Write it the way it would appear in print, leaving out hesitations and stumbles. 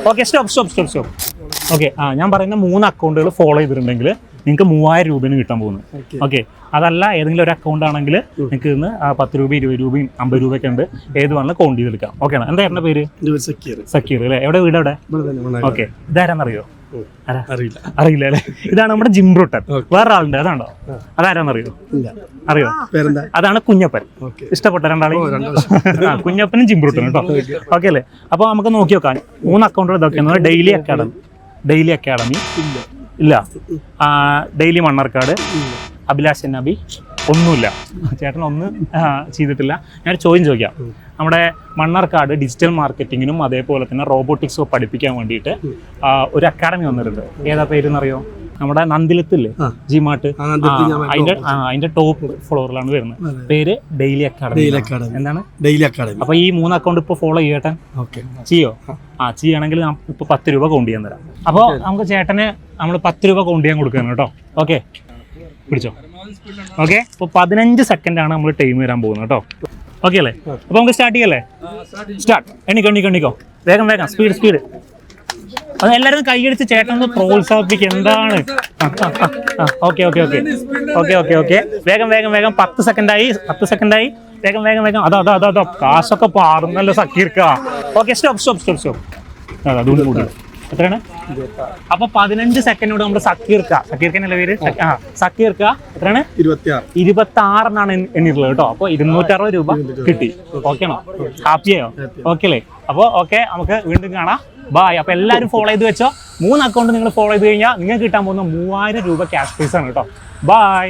Okay stop. Okay ഞാൻ പറയുന്ന 3 അക്കൗണ്ടുകൾ ഫോളോ ചെയ്തിട്ടുണ്ടെങ്കിൽ നിങ്ങൾക്ക് 3000 രൂപയാണ് കിട്ടാൻ പോകുന്നത്. ഓക്കെ അതല്ല ഏതെങ്കിലും ഒരു അക്കൗണ്ട് ആണെങ്കിൽ നിങ്ങൾക്ക് ഇന്ന് 10 രൂപ 20 രൂപയും 50 രൂപയൊക്കെ ഉണ്ട്. ഏത് വേണമെങ്കിലും കൗണ്ട് ചെയ്തെടുക്കാം. ഓക്കെ എന്താ എൻ്റെ പേര്? സക്കീർ അല്ലേ? എവിടെ വീട് എവിടെ? ഓക്കെ ഇതാരാന്നറിയോ? അറിയില്ല അല്ലേ? ഇതാണ് നമ്മുടെ ജിം ബ്രൂട്ടൻ. വേറെ ആളുണ്ട്, അതാണോ? അതാരാന്നറിയോ? അറിയോ? അതാണ് കുഞ്ഞപ്പൻ. ഇഷ്ടപ്പെട്ട രണ്ടാളെയും? കുഞ്ഞപ്പനും ജിം ബ്രൂട്ടനും കേട്ടോ. ഓക്കെ അല്ലേ? അപ്പോൾ നമുക്ക് നോക്കി നോക്കാം 3 അക്കൗണ്ടുകൾ ഇതൊക്കെ. ഡെയിലി അക്കാഡമി ഇല്ല, ഡെയിലി മണ്ണാർക്കാട്, അഭിലാഷ് നബി ഒന്നുമില്ല. ചേട്ടൻ ഒന്നും ചെയ്തിട്ടില്ല. ഞാൻ ചോദ്യം ചോദിക്കാം. നമ്മുടെ മണ്ണാർക്കാട് ഡിജിറ്റൽ മാർക്കറ്റിങ്ങിനും അതേപോലെ തന്നെ റോബോട്ടിക്സും പഠിപ്പിക്കാൻ വേണ്ടിയിട്ട് ഒരു അക്കാഡമി വന്നിട്ടുണ്ട്. ഏതാ പേരെന്നറിയോ? നമ്മുടെ നന്ദിലത്തില്ലേ ജിമാർട്ട്, അതിന്റെ ടോപ്പ് ഫ്ലോറിലാണ് വരുന്നത്. പേര് ഡെയിലി അക്കാഡമി. എന്താണ് ഡെയിലി അക്കാഡമി? അപ്പൊ ഈ 3 അക്കൗണ്ട് ഇപ്പൊ ഫോളോ ചെയ്യട്ടെ. ചെയ്യോ? ചെയ്യണമെങ്കിൽ ഇപ്പൊ 10 രൂപ കൗണ്ട് ചെയ്യാൻ തരാം. അപ്പോൾ നമുക്ക് ചേട്ടന് നമ്മൾ 10 രൂപ കൗണ്ട് ചെയ്യാൻ കൊടുക്കണം കേട്ടോ. ഓക്കെ പിടിച്ചോ. ഓക്കെ ഇപ്പോൾ 15 സെക്കൻഡാണ് നമ്മൾ ടൈം വരാൻ പോകുന്നത് കേട്ടോ. ഓക്കെ അല്ലേ? അപ്പോൾ നമുക്ക് സ്റ്റാർട്ട് ചെയ്യല്ലേ? സ്റ്റാർട്ട്. എണ്ണിക്കോ വേഗം സ്പീഡ്. അത് എല്ലാവരും കൈയടിച്ച് ചേട്ടനൊന്ന് പ്രോത്സാഹിപ്പിക്കുക. എന്താണ്? ഓക്കെ വേഗം 10 സെക്കൻഡായി. വേഗം അതാ കാശൊക്കെ പാറുന്നല്ലോ സക്കീർക്ക. Okay stop. അതുകൊണ്ട് കൂടി എത്രയാണ്? അപ്പൊ 15 സെക്കൻഡോട് നമ്മുടെ സക്കീർക്കനല്ലേ പേര്? സക്കീർക്ക എത്രയാണ്? 26 എണ്ണിട്ടുള്ളത് കേട്ടോ. അപ്പൊ 260 രൂപ കിട്ടി. ഓക്കെ ആണോ? ഹാപ്പിയായോ? ഓക്കെ അല്ലേ? അപ്പോൾ ഓക്കെ നമുക്ക് വീണ്ടും കാണാം. ബായ്. അപ്പൊ എല്ലാവരും ഫോളോ ചെയ്ത് വെച്ചോ. 3 അക്കൗണ്ട് നിങ്ങൾ ഫോളോ ചെയ്ത് കഴിഞ്ഞാൽ നിങ്ങൾക്ക് കിട്ടാൻ പോകുന്ന 3000 രൂപ ക്യാഷ് പ്രൈസ് ആണ് കേട്ടോ. ബായ്.